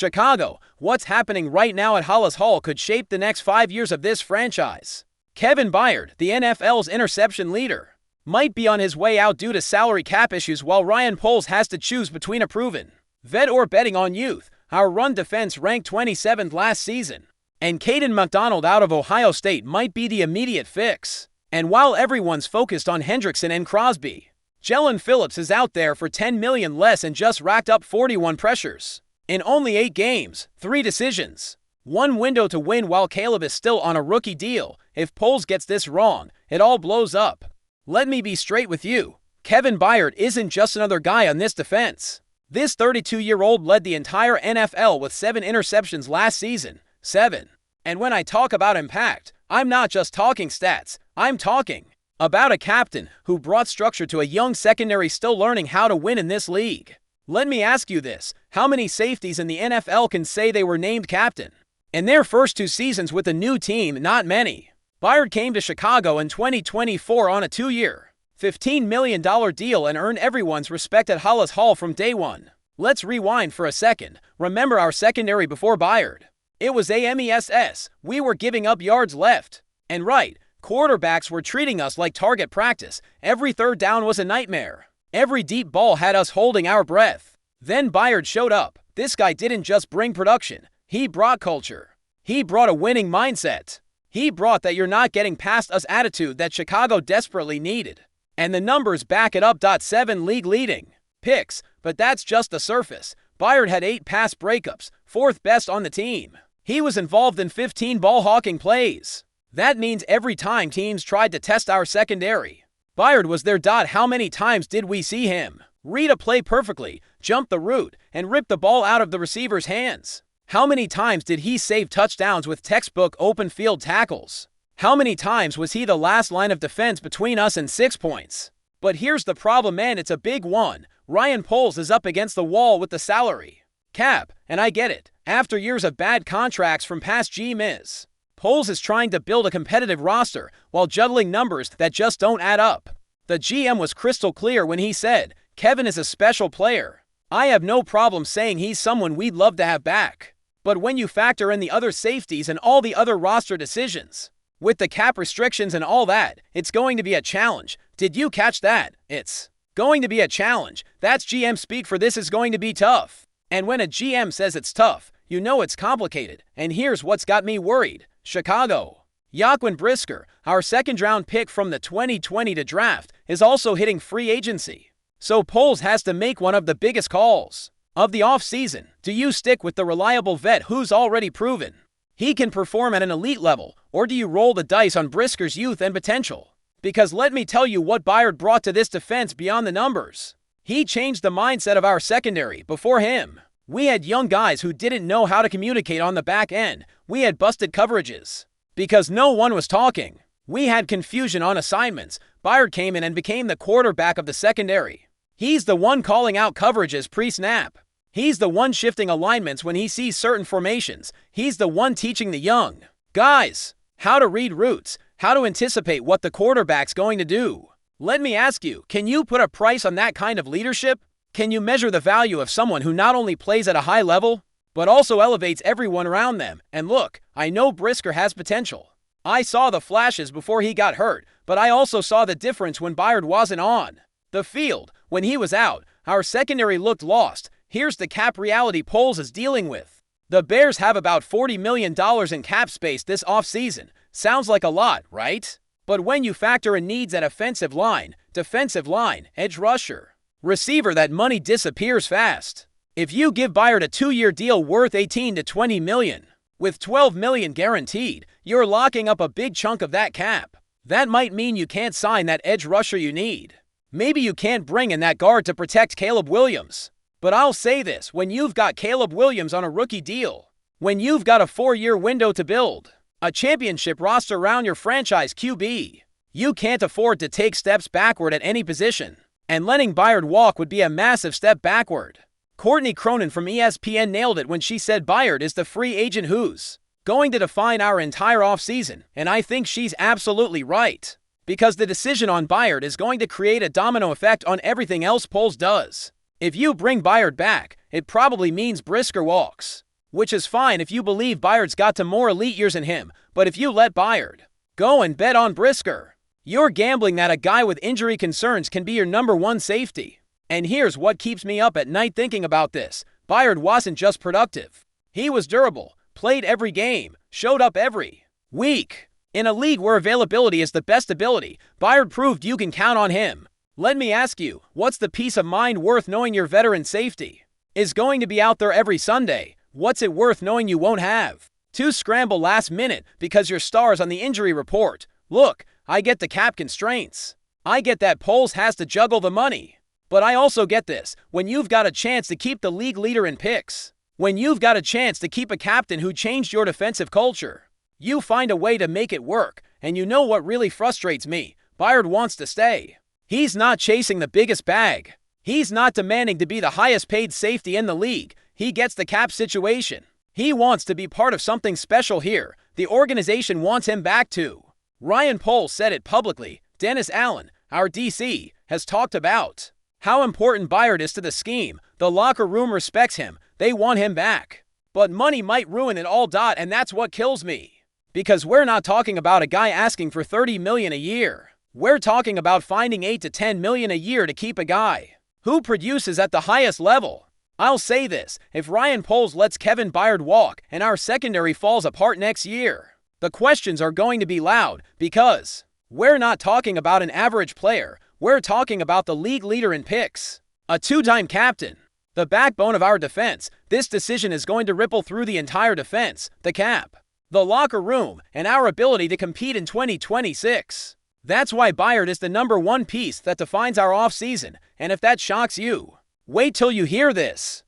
Chicago, what's happening right now at Hollis Hall could shape the next 5 years of this franchise. Kevin Byard, the NFL's interception leader, might be on his way out due to salary cap issues, while Ryan Poles has to choose between a proven vet or betting on youth. Our run defense ranked 27th last season, and Macdonald out of Ohio State might be the immediate fix. And while everyone's focused on Hendrickson and Crosby, Jaelan Phillips is out there for $10 million less and just racked up 41 pressures. In only 8 games, 3 decisions, 1 window to win, while Caleb is still on a rookie deal. If Poles gets this wrong, it all blows up. Let me be straight with you. Kevin Byard isn't just another guy on this defense. This 32-year-old led the entire NFL with 7 interceptions last season. 7. And when I talk about impact, I'm not just talking stats. I'm talking about a captain who brought structure to a young secondary still learning how to win in this league. Let me ask you this. How many safeties in the NFL can say they were named captain in their first 2 seasons with a new team? Not many. Byard came to Chicago in 2024 on a 2-year, $15 million deal and earned everyone's respect at Hollis Hall from day one. Let's rewind for a second. Remember our secondary before Byard? It was a mess. We were giving up yards left and right. Quarterbacks were treating us like target practice. Every 3rd down was a nightmare. Every deep ball had us holding our breath. Then Byard showed up. This guy didn't just bring production. He brought culture. He brought a winning mindset. He brought that you're not getting past us attitude that Chicago desperately needed. And the numbers back it up. 7 league leading picks, but that's just the surface. Byard had 8 pass breakups, 4th best on the team. He was involved in 15 ball hawking plays. That means every time teams tried to test our secondary, Byard was there. How many times did we see him read a play perfectly, jump the route, and rip the ball out of the receiver's hands? How many times did he save touchdowns with textbook open field tackles? How many times was he the last line of defense between us and 6 points? But here's the problem, man, it's a big one. Ryan Poles is up against the wall with the salary cap, and I get it. After years of bad contracts from past GMs, Poles is trying to build a competitive roster while juggling numbers that just don't add up. The GM was crystal clear when he said, Kevin is a special player. I have no problem saying he's someone we'd love to have back. But when you factor in the other safeties and all the other roster decisions, with the cap restrictions and all that, it's going to be a challenge. Did you catch that? It's going to be a challenge. That's GM speak for this is going to be tough. And when a GM says it's tough, you know it's complicated. And here's what's got me worried. Chicago. Jaelan Brisker, our 2nd-round pick from the 2020 draft, is also hitting free agency. So Poles has to make one of the biggest calls of the offseason. Do you stick with the reliable vet who's already proven he can perform at an elite level, or do you roll the dice on Brisker's youth and potential? Because let me tell you what Byard brought to this defense beyond the numbers. He changed the mindset of our secondary. Before him, we had young guys who didn't know how to communicate on the back end. We had busted coverages because no one was talking. We had confusion on assignments. Byard came in and became the quarterback of the secondary. He's the one calling out coverages pre-snap. He's the one shifting alignments when he sees certain formations. He's the one teaching the young guys how to read routes, how to anticipate what the quarterback's going to do. Let me ask you, can you put a price on that kind of leadership? Can you measure the value of someone who not only plays at a high level, but also elevates everyone around them? And look, I know Brisker has potential. I saw the flashes before he got hurt, but I also saw the difference when Byard wasn't on the field. When he was out, our secondary looked lost. Here's the cap reality Poles is dealing with. The Bears have about $40 million in cap space this offseason. Sounds like a lot, right? But when you factor in needs at offensive line, defensive line, edge rusher, receiver, that money disappears fast. If you give Byard a 2-year deal worth $18 to $20 million, with $12 million guaranteed, you're locking up a big chunk of that cap. That might mean you can't sign that edge rusher you need. Maybe you can't bring in that guard to protect Caleb Williams. But I'll say this, when you've got Caleb Williams on a rookie deal, when you've got a 4-year window to build a championship roster around your franchise QB, you can't afford to take steps backward at any position. And letting Byard walk would be a massive step backward. Courtney Cronin from ESPN nailed it when she said Byard is the free agent who's going to define our entire offseason. And I think she's absolutely right. Because the decision on Byard is going to create a domino effect on everything else Poles does. If you bring Byard back, it probably means Brisker walks. which is fine if you believe Byard's got to more elite years in him, but if you let Byard go and bet on Brisker, you're gambling that a guy with injury concerns can be your number one safety. And here's what keeps me up at night thinking about this. Byard wasn't just productive. He was durable, played every game, showed up every week. In a league where availability is the best ability, Byard proved you can count on him. Let me ask you, what's the peace of mind worth knowing your veteran safety is going to be out there every Sunday? What's it worth knowing you won't have to scramble last minute because your star's on the injury report? Look, I get the cap constraints. I get that POLES has to juggle the money. But I also get this, when you've got a chance to keep the league leader in picks, when you've got a chance to keep a captain who changed your defensive culture, you find a way to make it work. And you know what really frustrates me? Byard wants to stay. He's not chasing the biggest bag. He's not demanding to be the highest paid safety in the league. He gets the cap situation. He wants to be part of something special here. The organization wants him back too. Ryan Poles said it publicly. Dennis Allen, our DC, has talked about how important Byard is to the scheme. The locker room respects him. They want him back. But money might ruin it all. And that's what kills me. Because we're not talking about a guy asking for $30 million a year. We're talking about finding $8 to $10 million a year to keep a guy who produces at the highest level. I'll say this, if Ryan Poles lets Kevin Byard walk and our secondary falls apart next year, the questions are going to be loud because we're not talking about an average player. We're talking about the league leader in picks, a two-time captain, the backbone of our defense. This decision is going to ripple through the entire defense, the cap, the locker room, and our ability to compete in 2026. That's why Byard is the number one piece that defines our offseason, and if that shocks you, wait till you hear this.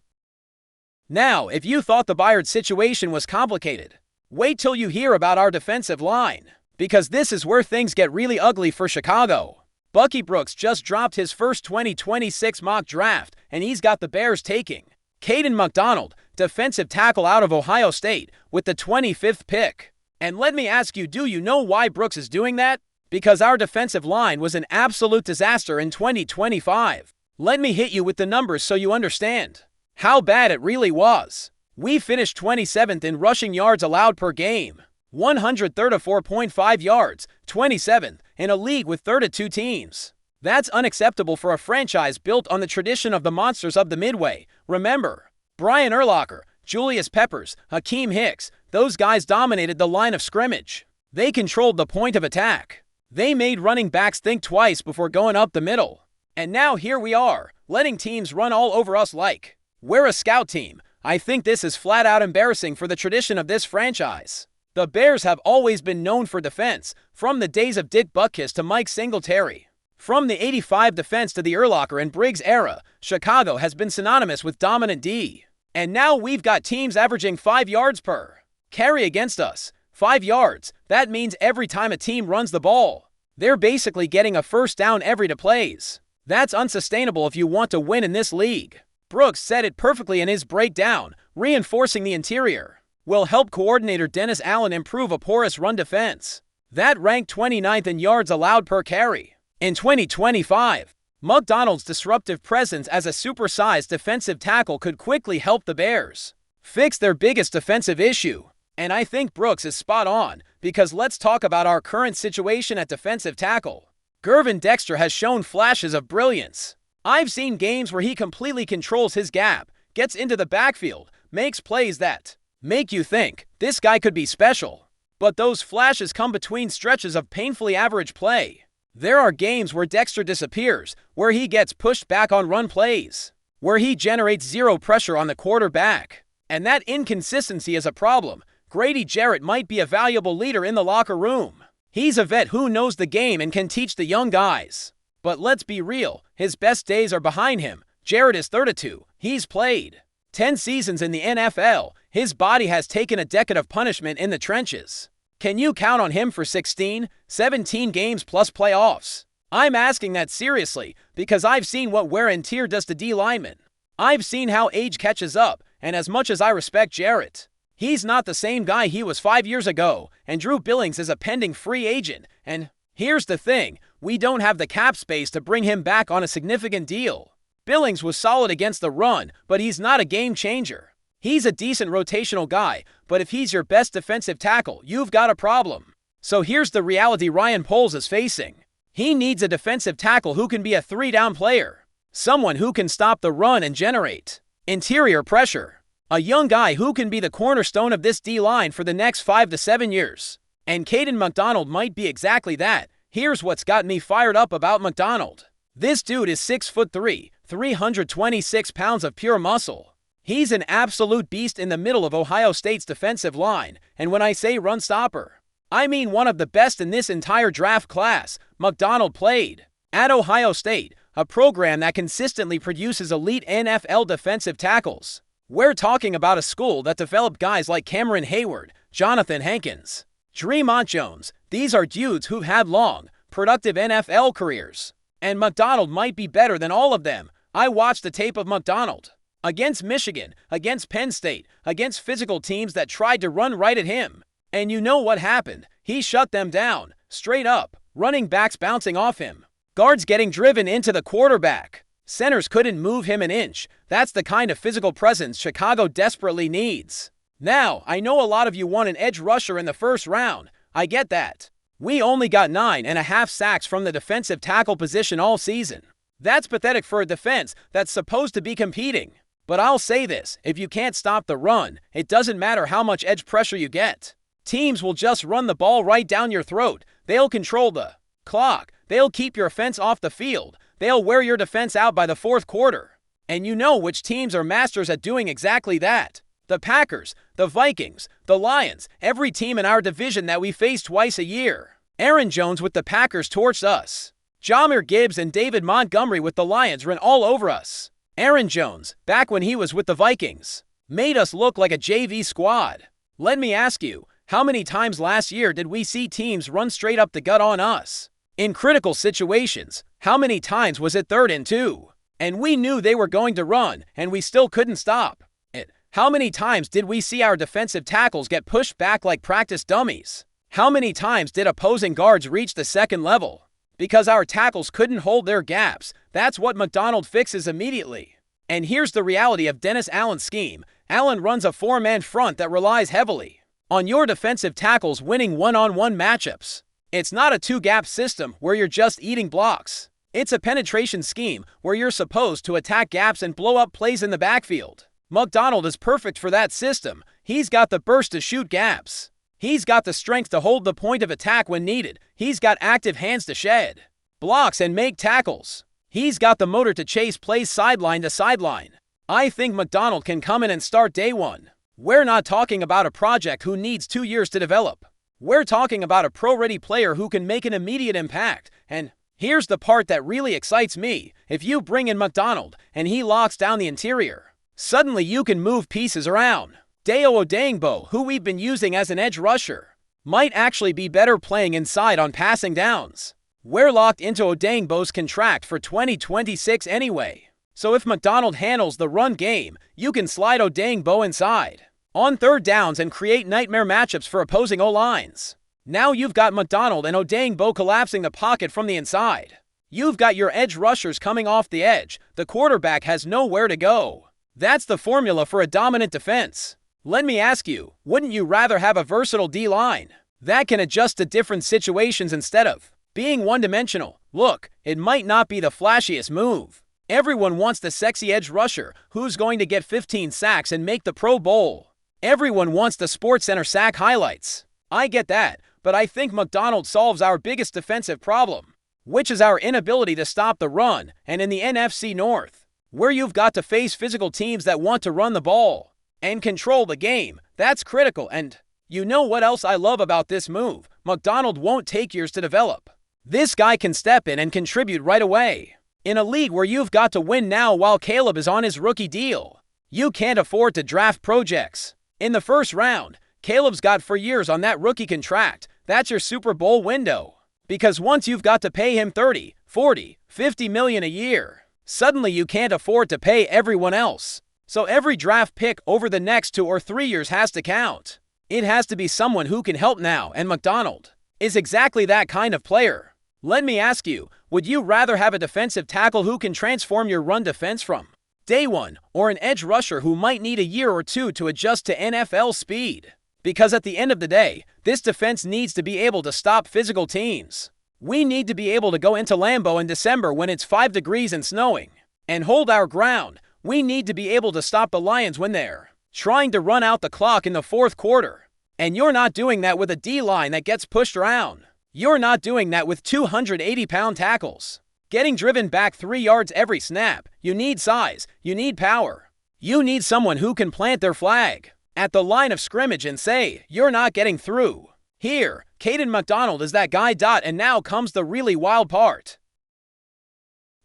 Now, if you thought the Byard situation was complicated, wait till you hear about our defensive line, because this is where things get really ugly for Chicago. Bucky Brooks just dropped his first 2026 mock draft, and he's got the Bears taking Caden Macdonald, defensive tackle out of Ohio State, with the 25th pick. And let me ask you, do you know why Brooks is doing that? Because our defensive line was an absolute disaster in 2025. Let me hit you with the numbers so you understand how bad it really was. We finished 27th in rushing yards allowed per game, 134.5 yards, 27th in a league with 32 teams. That's unacceptable for a franchise built on the tradition of the monsters of the Midway. Remember, Brian Urlacher, Julius Peppers, Hakeem Hicks, those guys dominated the line of scrimmage. They controlled the point of attack. They made running backs think twice before going up the middle. And now here we are, letting teams run all over us like we're a scout team. I think this is flat out embarrassing for the tradition of this franchise. The Bears have always been known for defense, from the days of Dick Butkus to Mike Singletary. From the 85 defense to the Urlacher and Briggs era, Chicago has been synonymous with dominant D. And now we've got teams averaging 5 yards per carry against us. 5 yards, that means every time a team runs the ball, they're basically getting a first down every 2 plays. That's unsustainable if you want to win in this league. Brooks said it perfectly in his breakdown. Reinforcing the interior will help coordinator Dennis Allen improve a porous run defense that ranked 29th in yards allowed per carry. In 2025, Macdonald's disruptive presence as a supersized defensive tackle could quickly help the Bears fix their biggest defensive issue. And I think Brooks is spot on, because let's talk about our current situation at defensive tackle. Gervin Dexter has shown flashes of brilliance. I've seen games where he completely controls his gap, gets into the backfield, makes plays that make you think this guy could be special. But those flashes come between stretches of painfully average play. There are games where Dexter disappears, where he gets pushed back on run plays, where he generates zero pressure on the quarterback. And that inconsistency is a problem. Grady Jarrett might be a valuable leader in the locker room. He's a vet who knows the game and can teach the young guys. But let's be real, his best days are behind him. Jarrett is 32. He's played 10 seasons in the NFL. His body has taken a decade of punishment in the trenches. Can you count on him for 16, 17 games plus playoffs? I'm asking that seriously, because I've seen what wear and tear does to D linemen. I've seen how age catches up, and as much as I respect Jarrett, he's not the same guy he was 5 years ago, and Drew Billings is a pending free agent. And here's the thing, we don't have the cap space to bring him back on a significant deal. Billings was solid against the run, but he's not a game changer. He's a decent rotational guy, but if he's your best defensive tackle, you've got a problem. So here's the reality Ryan Poles is facing. He needs a defensive tackle who can be a three-down player. Someone who can stop the run and generate interior pressure. A young guy who can be the cornerstone of this D-line for the next 5 to 7 years. And Kevin Macdonald might be exactly that. Here's what's got me fired up about Macdonald. This dude is 6'3", 326 pounds of pure muscle. He's an absolute beast in the middle of Ohio State's defensive line, and when I say run stopper, I mean one of the best in this entire draft class. Macdonald played at Ohio State, a program that consistently produces elite NFL defensive tackles. We're talking about a school that developed guys like Cameron Hayward, Jonathan Hankins, Dre'Mont Jones. These are dudes who've had long, productive NFL careers. And Macdonald might be better than all of them. I watched the tape of Macdonald against Michigan, against Penn State, against physical teams that tried to run right at him. And you know what happened? He shut them down, straight up, running backs bouncing off him, guards getting driven into the quarterback. Centers couldn't move him an inch. That's the kind of physical presence Chicago desperately needs. Now, I know a lot of you want an edge rusher in the first round. I get that. We only got 9.5 sacks from the defensive tackle position all season. That's pathetic for a defense that's supposed to be competing. But I'll say this, if you can't stop the run, it doesn't matter how much edge pressure you get. Teams will just run the ball right down your throat. They'll control the clock. They'll keep your offense off the field. They'll wear your defense out by the fourth quarter. And you know which teams are masters at doing exactly that. The Packers, the Vikings, the Lions, every team in our division that we face twice a year. Aaron Jones with the Packers torched us. Jahmyr Gibbs and David Montgomery with the Lions ran all over us. Aaron Jones, back when he was with the Vikings, made us look like a JV squad. Let me ask you, how many times last year did we see teams run straight up the gut on us? In critical situations, how many times was it 3rd and 2? And we knew they were going to run, and we still couldn't stop it. How many times did we see our defensive tackles get pushed back like practice dummies? How many times did opposing guards reach the second level? Because our tackles couldn't hold their gaps. That's what Macdonald fixes immediately. And here's the reality of Dennis Allen's scheme. Allen runs a 4-man front that relies heavily on your defensive tackles winning one-on-one matchups. It's not a 2-gap system where you're just eating blocks. It's a penetration scheme where you're supposed to attack gaps and blow up plays in the backfield. Macdonald is perfect for that system. He's got the burst to shoot gaps. He's got the strength to hold the point of attack when needed. He's got active hands to shed blocks and make tackles. He's got the motor to chase plays sideline to sideline. I think Macdonald can come in and start day one. We're not talking about a project who needs 2 years to develop. We're talking about a pro-ready player who can make an immediate impact. And here's the part that really excites me. If you bring in Macdonald and he locks down the interior, suddenly you can move pieces around. Dayo Odeyingbo, who we've been using as an edge rusher, might actually be better playing inside on passing downs. We're locked into Odeyingbo's contract for 2026 anyway. So if Macdonald handles the run game, you can slide Odeyingbo inside on 3rd downs and create nightmare matchups for opposing O-lines. Now you've got Macdonald and Odeyingbo collapsing the pocket from the inside. You've got your edge rushers coming off the edge. The quarterback has nowhere to go. That's the formula for a dominant defense. Let me ask you, wouldn't you rather have a versatile D-line that can adjust to different situations instead of being one-dimensional? Look, it might not be the flashiest move. Everyone wants the sexy edge rusher who's going to get 15 sacks and make the Pro Bowl. Everyone wants the SportsCenter sack highlights. I get that, but I think Macdonald solves our biggest defensive problem, which is our inability to stop the run. And in the NFC North, where you've got to face physical teams that want to run the ball and control the game, that's critical. And you know what else I love about this move? Macdonald won't take years to develop. This guy can step in and contribute right away. In a league where you've got to win now while Caleb is on his rookie deal, you can't afford to draft projects in the first round. Caleb's got 4 years on that rookie contract. That's your Super Bowl window. Because once you've got to pay him 30, 40, 50 million a year, suddenly you can't afford to pay everyone else. So every draft pick over the next 2 or 3 years has to count. It has to be someone who can help now, and Macdonald is exactly that kind of player. Let me ask you, would you rather have a defensive tackle who can transform your run defense from Day one, or an edge rusher who might need a year or two to adjust to NFL speed. Because at the end of the day, this defense needs to be able to stop physical teams. We need to be able to go into Lambeau in December when it's 5 degrees and snowing, and hold our ground. We need to be able to stop the Lions when they're trying to run out the clock in the fourth quarter. And you're not doing that with a D-line that gets pushed around. You're not doing that with 280-pound tackles getting driven back 3 yards every snap. You need size. You need power. You need someone who can plant their flag at the line of scrimmage and say, you're not getting through. Here, Macdonald is that guy. And now comes the really wild part.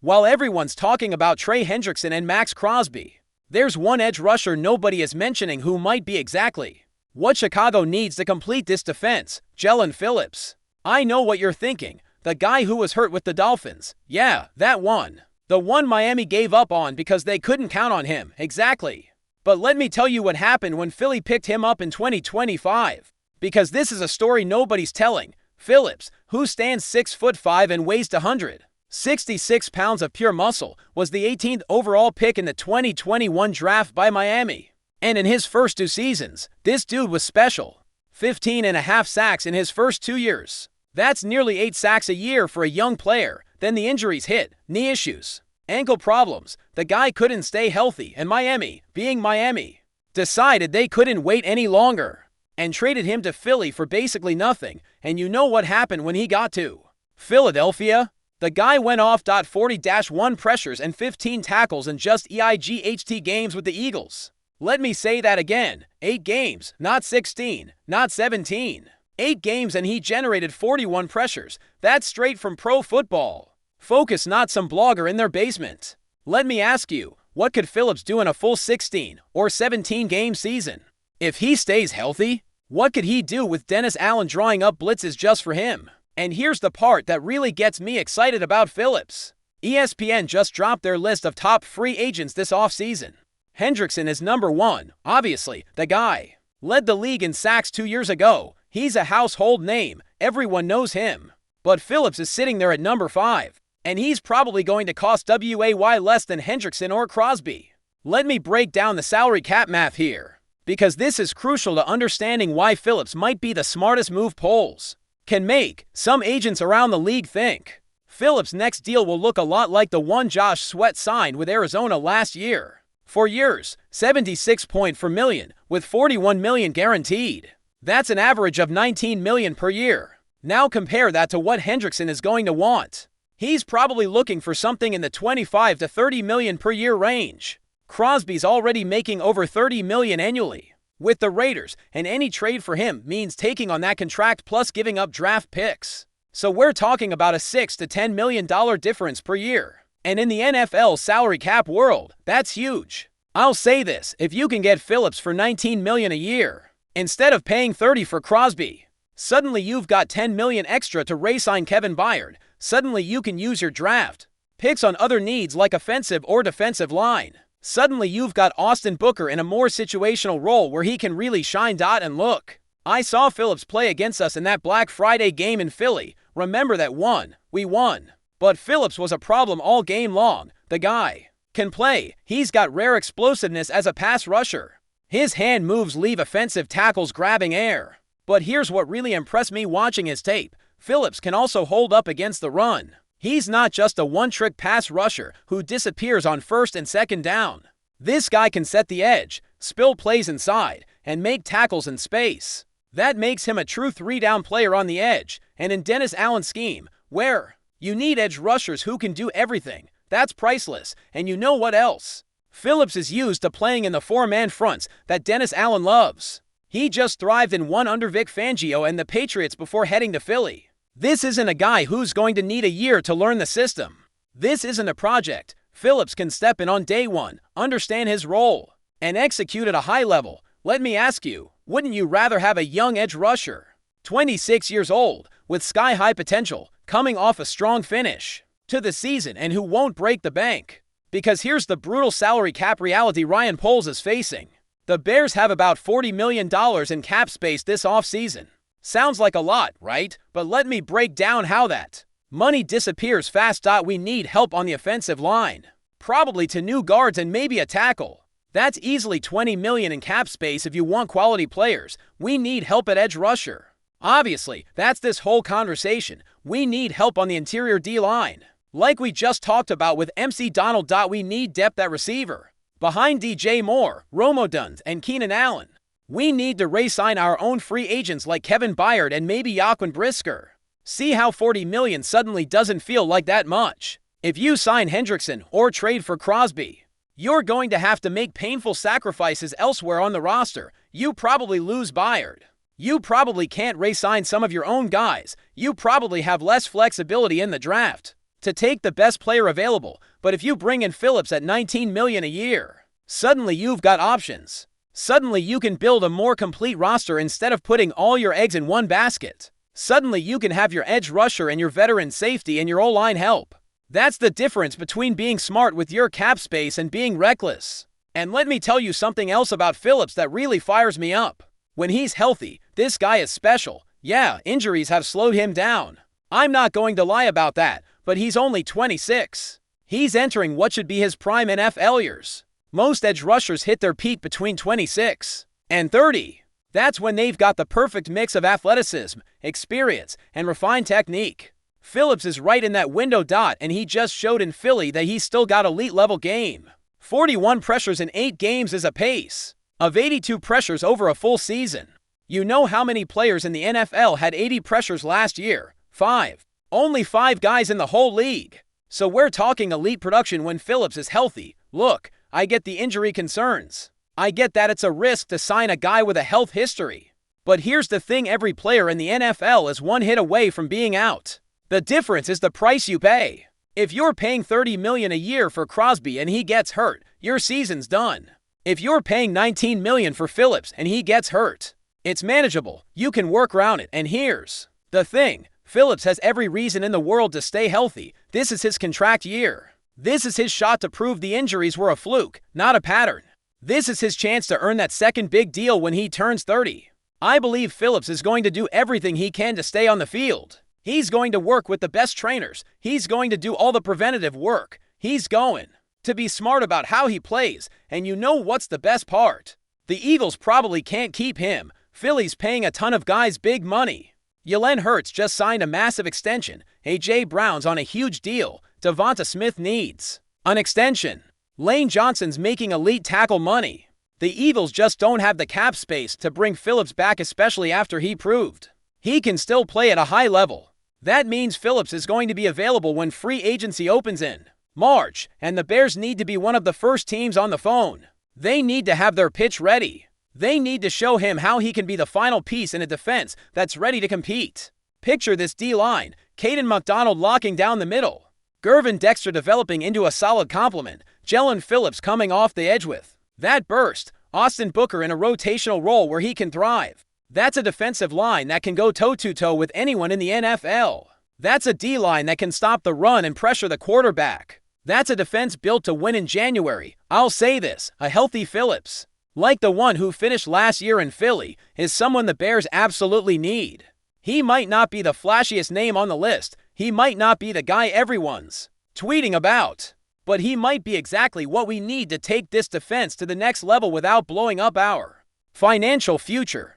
While everyone's talking about Trey Hendrickson and Max Crosby, there's one edge rusher nobody is mentioning who might be exactly what Chicago needs to complete this defense: Jaelan Phillips. I know what you're thinking. The guy who was hurt with the Dolphins. Yeah, that one. The one Miami gave up on because they couldn't count on him. Exactly. But let me tell you what happened when Philly picked him up in 2025. Because this is a story nobody's telling. Phillips, who stands 6'5" and weighs 166 pounds of pure muscle, was the 18th overall pick in the 2021 draft by Miami. And in his first 2 seasons, this dude was special. 15.5 sacks in his first 2 years. That's nearly 8 sacks a year for a young player. Then the injuries hit, knee issues, ankle problems. The guy couldn't stay healthy, and Miami, being Miami, decided they couldn't wait any longer and traded him to Philly for basically nothing. And you know what happened when he got to Philadelphia? The guy went off. 40-1 pressures and 15 tackles in just EIGHT games with the Eagles. Let me say that again. 8 games, not 16, not 17. 8 games and he generated 41 pressures. That's straight from Pro Football Focus, not some blogger in their basement. Let me ask you, what could Phillips do in a full 16 or 17 game season? If he stays healthy, what could he do with Dennis Allen drawing up blitzes just for him? And here's the part that really gets me excited about Phillips. ESPN just dropped their list of top free agents this offseason. Hendrickson is number 1, obviously. The guy led the league in sacks 2 years ago. He's a household name. Everyone knows him. But Phillips is sitting there at number 5. And he's probably going to cost way less than Hendrickson or Crosby. Let me break down the salary cap math here, because this is crucial to understanding why Phillips might be the smartest move POLES can make. Some agents around the league think Phillips' next deal will look a lot like the one Josh Sweat signed with Arizona last year. 4 years, $76.4 million, with $41 million guaranteed. That's an average of $19 million per year. Now compare that to what Hendrickson is going to want. He's probably looking for something in the $25 to $30 million per year range. Crosby's already making over $30 million annually with the Raiders, and any trade for him means taking on that contract plus giving up draft picks. So we're talking about a $6 to $10 million difference per year. And in the NFL salary cap world, that's huge. I'll say this, if you can get Phillips for $19 million a year, instead of paying $30 for Crosby, suddenly you've got $10 million extra to re-sign Kevin Byard. Suddenly you can use your draft picks on other needs like offensive or defensive line. Suddenly you've got Austin Booker in a more situational role where he can really shine. And look, I saw Phillips play against us in that Black Friday game in Philly. Remember that one? We won. But Phillips was a problem all game long. The guy can play. He's got rare explosiveness as a pass rusher. His hand moves leave offensive tackles grabbing air. But here's what really impressed me watching his tape. Phillips can also hold up against the run. He's not just a one-trick pass rusher who disappears on first and second down. This guy can set the edge, spill plays inside, and make tackles in space. That makes him a true 3-down player on the edge. And in Dennis Allen's scheme, where you need edge rushers who can do everything, that's priceless. And you know what else? Phillips is used to playing in the 4-man fronts that Dennis Allen loves. He just thrived in one under Vic Fangio and the Patriots before heading to Philly. This isn't a guy who's going to need a year to learn the system. This isn't a project. Phillips can step in on day one, understand his role, and execute at a high level. Let me ask you, wouldn't you rather have a young edge rusher, 26 years old, with sky-high potential, coming off a strong finish to the season and who won't break the bank? Because here's the brutal salary cap reality Ryan Poles is facing. The Bears have about $40 million in cap space this offseason. Sounds like a lot, right? But let me break down how that money disappears fast. We need help on the offensive line. Probably to new guards and maybe a tackle. That's easily $20 million in cap space if you want quality players. We need help at edge rusher. Obviously, that's this whole conversation. We need help on the interior D-line. Like we just talked about with Macdonald. We need depth at receiver. Behind DJ Moore, Romodund, and Keenan Allen. We need to re-sign our own free agents like Kevin Byard and maybe Jaelan Brisker. See how $40 million suddenly doesn't feel like that much. If you sign Hendrickson or trade for Crosby, you're going to have to make painful sacrifices elsewhere on the roster. You probably lose Byard. You probably can't re-sign some of your own guys. You probably have less flexibility in the draft to take the best player available. But if you bring in Phillips at $19 million a year, suddenly you've got options. Suddenly you can build a more complete roster instead of putting all your eggs in one basket. Suddenly you can have your edge rusher and your veteran safety and your O-line help. That's the difference between being smart with your cap space and being reckless. And let me tell you something else about Phillips that really fires me up. When he's healthy, this guy is special. Yeah, injuries have slowed him down. I'm not going to lie about that, but he's only 26. He's entering what should be his prime NFL years. Most edge rushers hit their peak between 26 and 30. That's when they've got the perfect mix of athleticism, experience, and refined technique. Phillips is right in that window. And he just showed in Philly that he's still got elite-level game. 41 pressures in 8 games is a pace of 82 pressures over a full season. You know how many players in the NFL had 80 pressures last year? 5. Only 5 guys in the whole league. So we're talking elite production when Phillips is healthy. Look, I get the injury concerns. I get that it's a risk to sign a guy with a health history. But here's the thing, every player in the NFL is one hit away from being out. The difference is the price you pay. If you're paying $30 million a year for Crosby and he gets hurt, your season's done. If you're paying $19 million for Phillips and he gets hurt, it's manageable. You can work around it. And here's the thing. Phillips has every reason in the world to stay healthy. This is his contract year. This is his shot to prove the injuries were a fluke, not a pattern. This is his chance to earn that second big deal when he turns 30. I believe Phillips is going to do everything he can to stay on the field. He's going to work with the best trainers. He's going to do all the preventative work. He's going to be smart about how he plays. And you know what's the best part? The Eagles probably can't keep him. Philly's paying a ton of guys big money. Jaelan Hurts just signed a massive extension. A.J. Brown's on a huge deal. Devonta Smith needs an extension. Lane Johnson's making elite tackle money. The Eagles just don't have the cap space to bring Phillips back, especially after he proved he can still play at a high level. That means Phillips is going to be available when free agency opens in March, and the Bears need to be one of the first teams on the phone. They need to have their pitch ready. They need to show him how he can be the final piece in a defense that's ready to compete. Picture this D-line: Macdonald locking down the middle, Gervin Dexter developing into a solid complement, Jaelan Phillips coming off the edge with that burst, Austin Booker in a rotational role where he can thrive. That's a defensive line that can go toe-to-toe with anyone in the NFL. That's a D-line that can stop the run and pressure the quarterback. That's a defense built to win in January. I'll say this, a healthy Phillips, like the one who finished last year in Philly, is someone the Bears absolutely need. He might not be the flashiest name on the list. He might not be the guy everyone's tweeting about. But he might be exactly what we need to take this defense to the next level without blowing up our financial future.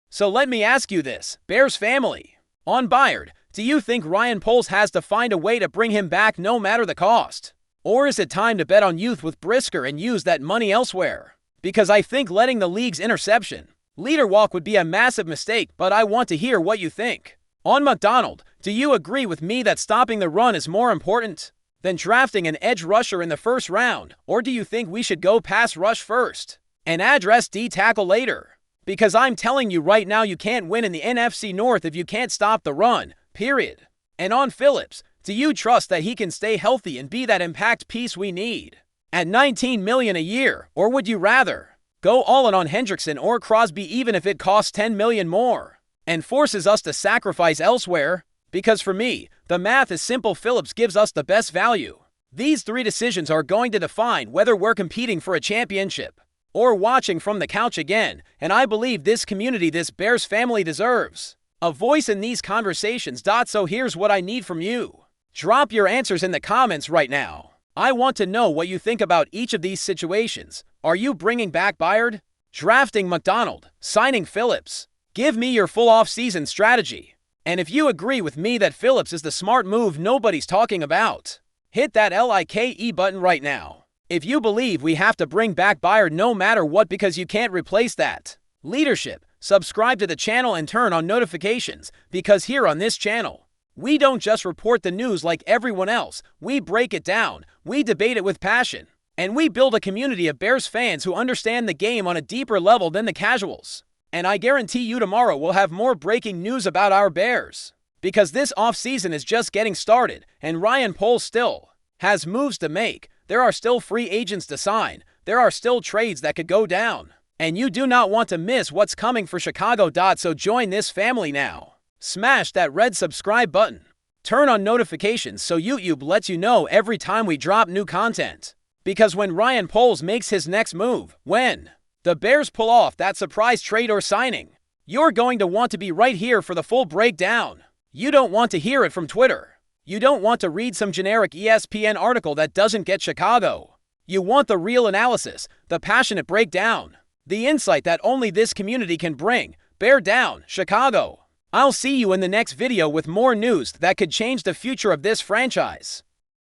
So let me ask you this, Bears family. On Byard, do you think Ryan Poles has to find a way to bring him back no matter the cost? Or is it time to bet on youth with Brisker and use that money elsewhere? Because I think letting the league's interception leader walk would be a massive mistake, but I want to hear what you think. On Macdonald, do you agree with me that stopping the run is more important than drafting an edge rusher in the first round? Or do you think we should go pass rush first and address D tackle later? Because I'm telling you right now, you can't win in the NFC North if you can't stop the run, period. And on Phillips, do you trust that he can stay healthy and be that impact piece we need at $19 million a year? Or would you rather go all in on Hendrickson or Crosby even if it costs $10 million more and forces us to sacrifice elsewhere? Because for me, the math is simple. Phillips gives us the best value. These 3 decisions are going to define whether we're competing for a championship or watching from the couch again, and I believe this community, this Bears family, deserves a voice in these conversations. So here's what I need from you. Drop your answers in the comments right now. I want to know what you think about each of these situations. Are you bringing back Byard? Drafting Macdonald? Signing Phillips? Give me your full off-season strategy. And if you agree with me that Phillips is the smart move nobody's talking about, hit that like button right now. If you believe we have to bring back Byard no matter what because you can't replace that leadership, subscribe to the channel and turn on notifications, because here on this channel, we don't just report the news like everyone else. We break it down, we debate it with passion, and we build a community of Bears fans who understand the game on a deeper level than the casuals. And I guarantee you tomorrow we'll have more breaking news about our Bears, because this offseason is just getting started, and Ryan Poles still has moves to make. There are still free agents to sign. There are still trades that could go down. And you do not want to miss what's coming for Chicago. So join this family now. Smash that red subscribe button. Turn on notifications so YouTube lets you know every time we drop new content. Because when Ryan Poles makes his next move, when the Bears pull off that surprise trade or signing, you're going to want to be right here for the full breakdown. You don't want to hear it from Twitter. You don't want to read some generic ESPN article that doesn't get Chicago. You want the real analysis, the passionate breakdown, the insight that only this community can bring. Bear down, Chicago. I'll see you in the next video with more news that could change the future of this franchise.